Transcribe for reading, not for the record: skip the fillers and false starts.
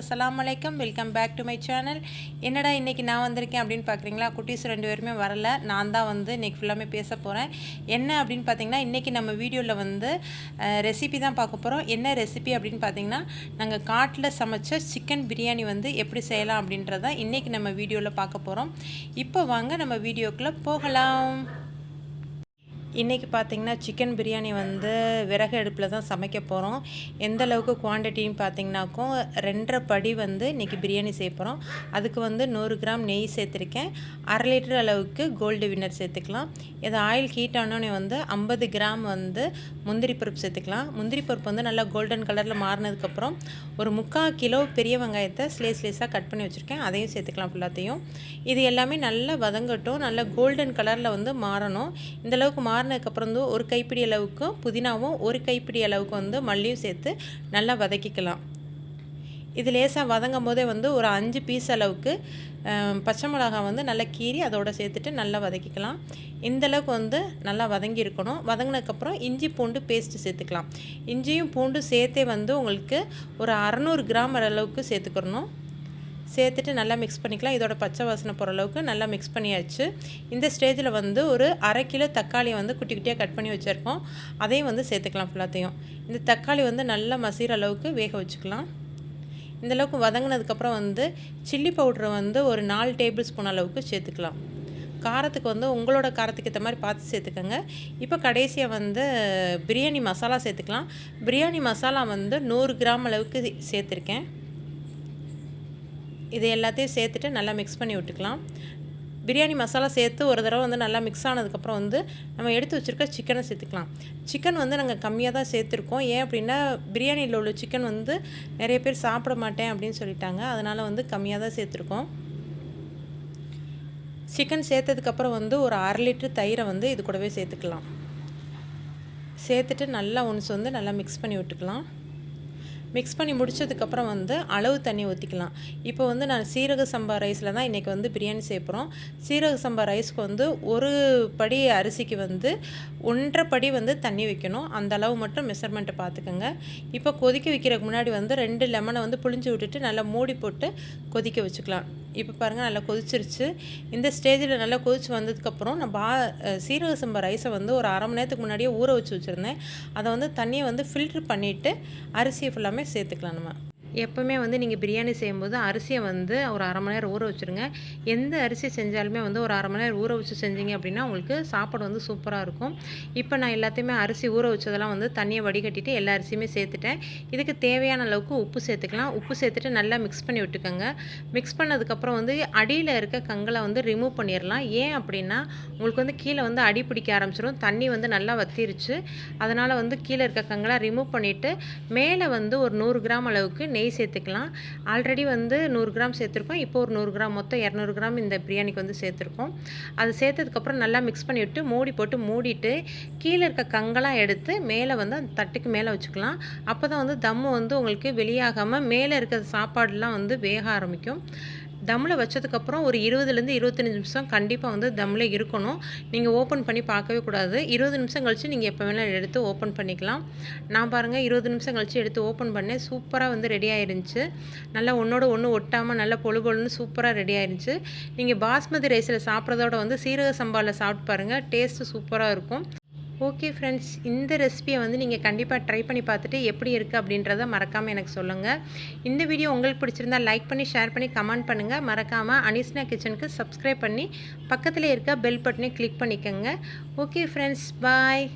அஸ்ஸலாமு அலைக்கும். Welcome back to my channel. என்னடா இன்றைக்கி நான் வந்திருக்கேன் அப்படின்னு பார்க்குறீங்களா? குட்டீஸ் 2 பேருமே வரல. நான் தான் வந்து இன்றைக்கி ஃபுல்லாமே பேச போகிறேன். என்ன அப்படின்னு பார்த்தீங்கன்னா, இன்றைக்கி நம்ம வீடியோவில் வந்து ரெசிபி தான் பார்க்க போகிறோம். என்ன ரெசிபி அப்படின்னு பார்த்தீங்கன்னா, நாங்கள் காட்டில் சமைச்ச சிக்கன் பிரியாணி வந்து எப்படி செய்யலாம் அப்படின்றத இன்றைக்கி நம்ம வீடியோவில் பார்க்க போகிறோம். இப்போ வாங்க நம்ம வீடியோக்குள்ளே போகலாம். இன்றைக்கி பார்த்திங்கன்னா சிக்கன் பிரியாணி வந்து விறகு அடுப்பில் தான் சமைக்க போகிறோம். எந்த அளவுக்கு குவான்டிட்டின்னு பார்த்திங்கனாக்கும் 2.5 படி வந்து இன்றைக்கி பிரியாணி செய்ய போகிறோம். அதுக்கு வந்து 100 கிராம் நெய் சேர்த்துருக்கேன். 1/2 லிட்டர் அளவுக்கு கோல்டு வின்னர் சேர்த்துக்கலாம். இது ஆயில் ஹீட் ஆனோடனே வந்து 50 கிராம் வந்து முந்திரி பருப்பு சேர்த்துக்கலாம். முந்திரி பருப்பு வந்து நல்லா கோல்டன் கலரில் மாறினதுக்கப்புறம் ஒரு 3/4 கிலோ பெரிய வெங்காயத்தை ஸ்லேஸாக கட் பண்ணி வச்சுருக்கேன். அதையும் சேர்த்துக்கலாம் ஃபுல்லாத்தையும். இது எல்லாமே நல்லா வதங்கட்டும். நல்லா கோல்டன் கலரில் வந்து மாறணும். இந்தளவுக்கு மாறினதுக்கப்புறம் வந்து ஒரு கைப்பிடி அளவுக்கு புதினாவும் ஒரு கைப்பிடி அளவுக்கு வந்து மல்லியும் சேர்த்து நல்லா வதக்கிக்கலாம். இது லேசாக வதங்கும் போதே வந்து ஒரு 5 பீஸ் அளவுக்கு பச்சை மிளகாய் வந்து நல்லா கீறி அதோடு சேர்த்துட்டு நல்லா வதக்கிக்கலாம். இந்தளவுக்கு வந்து நல்லா வதங்கி இருக்கணும். வதங்கினதுக்கப்புறம் இஞ்சி பூண்டு பேஸ்ட்டு சேர்த்துக்கலாம். இஞ்சியும் பூண்டு சேர்த்தே வந்து உங்களுக்கு ஒரு 600 கிராம் அளவுக்கு சேர்த்துக்கிறணும். சேர்த்துட்டு நல்லா மிக்ஸ் பண்ணிக்கலாம். இதோட பச்சை வாசனை போகிற அளவுக்கு நல்லா மிக்ஸ் பண்ணியாச்சு. இந்த ஸ்டேஜில் வந்து ஒரு 1/2 கிலோ தக்காளியை வந்து குட்டி குட்டியாக கட் பண்ணி வச்சுருக்கோம். அதையும் வந்து சேர்த்துக்கலாம் ஃபுல்லாத்தையும். இந்த தக்காளி வந்து நல்லா மசிகிற அளவுக்கு வேக வச்சுக்கலாம். இந்தளவுக்கு வதங்கினதுக்கப்புறம் வந்து சில்லி பவுட்ரு வந்து ஒரு 4 டேபிள் ஸ்பூன் அளவுக்கு சேர்த்துக்கலாம். காரத்துக்கு வந்து உங்களோட காரத்துக்கு ஏற்ற மாதிரி பார்த்து சேர்த்துக்கோங்க. இப்போ கடைசியாக வந்து பிரியாணி மசாலா சேர்த்துக்கலாம். பிரியாணி மசாலா வந்து 100 கிராம் அளவுக்கு சேர்த்துருக்கேன். இது எல்லாத்தையும் சேர்த்துட்டு நல்லா மிக்ஸ் பண்ணி விட்டுக்கலாம். பிரியாணி மசாலா சேர்த்து ஒரு தடவை வந்து நல்லா மிக்ஸ் ஆனதுக்கப்புறம் வந்து நம்ம எடுத்து வச்சுருக்க சிக்கனை சேர்த்துக்கலாம். சிக்கன் வந்து நாங்கள் கம்மியாக தான் சேர்த்துருக்கோம். ஏன் அப்படின்னா பிரியாணியில் உள்ள சிக்கன் வந்து நிறைய பேர் சாப்பிட மாட்டேன் அப்படின்னு சொல்லிட்டாங்க. அதனால் வந்து கம்மியாக தான் சேர்த்துருக்கோம். சிக்கன் சேர்த்ததுக்கப்புறம் வந்து ஒரு 1/2 லிட்டர் தயிரை வந்து இது கூடவே சேர்த்துக்கலாம். சேர்த்துட்டு நல்லா ஒன்ஸ் வந்து நல்லா மிக்ஸ் பண்ணி விட்டுக்கலாம். மிக்ஸ் பண்ணி முடித்ததுக்கப்புறம் வந்து அளவு தண்ணி ஊற்றிக்கலாம். இப்போ வந்து நான் சீரக சம்பா ரைஸில் தான் இன்றைக்கி வந்து பிரியாணி சேர்ப்புறோம். சீரக சம்பா ரைஸ்க்கு வந்து ஒரு படி அரிசிக்கு வந்து 1.5 படி வந்து தண்ணி வைக்கணும். அந்த அளவு மட்டும் மெஷர்மெண்ட்டை பார்த்துக்கோங்க. இப்போ கொதிக்க வைக்கிறதுக்கு முன்னாடி வந்து 2 லெமனை வந்து புழிஞ்சு விட்டுட்டு நல்லா மூடி போட்டு கொதிக்க வச்சுக்கலாம். இப்போ பாருங்கள் நல்லா கொதிச்சிருச்சு. இந்த ஸ்டேஜில் நல்லா கொதிச்சு வந்ததுக்கப்புறம் நான் சீரக சம்பா ரைஸை வந்து ஒரு 1/2 மணி நேரத்துக்கு முன்னாடியே ஊற வச்சு வச்சுருந்தேன். அதை வந்து தண்ணியை வந்து ஃபில்ட்ரு பண்ணிவிட்டு அரிசியை ஃபுல்லாமே சேர்த்துக்கலாம். நம்ம எப்போவுமே வந்து நீங்கள் பிரியாணி செய்யும்போது அரிசியை வந்து ஒரு 1/2 மணி நேரம் ஊற வச்சுருங்க. எந்த அரிசி செஞ்சாலுமே வந்து ஒரு 1/2 மணி நேரம் ஊற வச்சு செஞ்சீங்க அப்படின்னா உங்களுக்கு சாப்பாடு வந்து சூப்பராக இருக்கும். இப்போ நான் எல்லாத்தையுமே அரிசி ஊற வச்சதெல்லாம் வந்து தண்ணியை வடிகட்டிட்டு எல்லா அரிசியுமே சேர்த்துட்டேன். இதுக்கு தேவையான அளவுக்கு உப்பு சேர்த்துக்கலாம். உப்பு சேர்த்துட்டு நல்லா மிக்ஸ் பண்ணி விட்டுக்கோங்க. மிக்ஸ் பண்ணதுக்கப்புறம் வந்து அடியில் இருக்க கங்களை வந்து ரிமூவ் பண்ணிடலாம். ஏன் அப்படின்னா உங்களுக்கு வந்து கீழே வந்து அடி பிடிக்க ஆரம்பிச்சிடும். தண்ணி வந்து நல்லா வத்திருச்சு. அதனால் வந்து கீழே இருக்க கங்களை ரிமூவ் பண்ணிவிட்டு மேலே வந்து ஒரு 100 கிராம் அளவுக்கு நெய் சேர்த்துக்கலாம். ஆல்ரெடி வந்து 100 கிராம் சேர்த்துருக்கோம். இப்போ ஒரு 100 கிராம் மொத்தம் 200 கிராம் இந்த பிரியாணிக்கு வந்து சேர்த்துருக்கோம். அது சேர்த்ததுக்கப்புறம் நல்லா மிக்ஸ் பண்ணிவிட்டு மூடி போட்டு மூடிட்டு கீழே இருக்க கங்கெல்லாம் எடுத்து மேலே வந்து அந்த தட்டுக்கு மேலே வச்சுக்கலாம். அப்போ தான் வந்து தம்மு வந்து உங்களுக்கு வெளியாகாமல் மேலே இருக்க சாப்பாடுலாம் வந்து வேக ஆரம்பிக்கும். தம்மில் வச்சதுக்கப்புறம் ஒரு 20லேருந்து 25 நிமிஷம் கண்டிப்பாக வந்து தம்மில் இருக்கணும். நீங்கள் ஓப்பன் பண்ணி பார்க்கவே கூடாது. 20 நிமிஷம் கழித்து நீங்கள் எப்போ வேணாலும் எடுத்து ஓப்பன் பண்ணிக்கலாம். நான் பாருங்கள் 20 நிமிஷம் கழித்து எடுத்து ஓப்பன் பண்ணேன். சூப்பராக வந்து ரெடி ஆயிருந்துச்சு. நல்லா ஒன்றோட ஒன்று ஒட்டாமல் நல்லா பொழு பொழுன்னு சூப்பராக ரெடி ஆயிருந்துச்சு. நீங்கள் பாஸ்மதி ரைஸில் சாப்பிட்றதோட வந்து சீரக சம்பாவில் சாப்பிட்டு பாருங்கள். டேஸ்ட்டு சூப்பராக இருக்கும். ஓகே ஃப்ரெண்ட்ஸ், இந்த ரெசிபியை வந்து நீங்கள் கண்டிப்பாக ட்ரை பண்ணி பார்த்துட்டு எப்படி இருக்குது அப்படின்றத மறக்காமல் எனக்கு சொல்லுங்கள். இந்த வீடியோ உங்களுக்கு பிடிச்சிருந்தால் லைக் பண்ணி ஷேர் பண்ணி கமெண்ட் பண்ணுங்கள். மறக்காமல் அனிஷ்னா கிச்சனுக்கு சப்ஸ்கிரைப் பண்ணி பக்கத்தில் இருக்க பெல் பட்டனை கிளிக் பண்ணிக்கோங்க. ஓகே ஃப்ரெண்ட்ஸ், பாய்.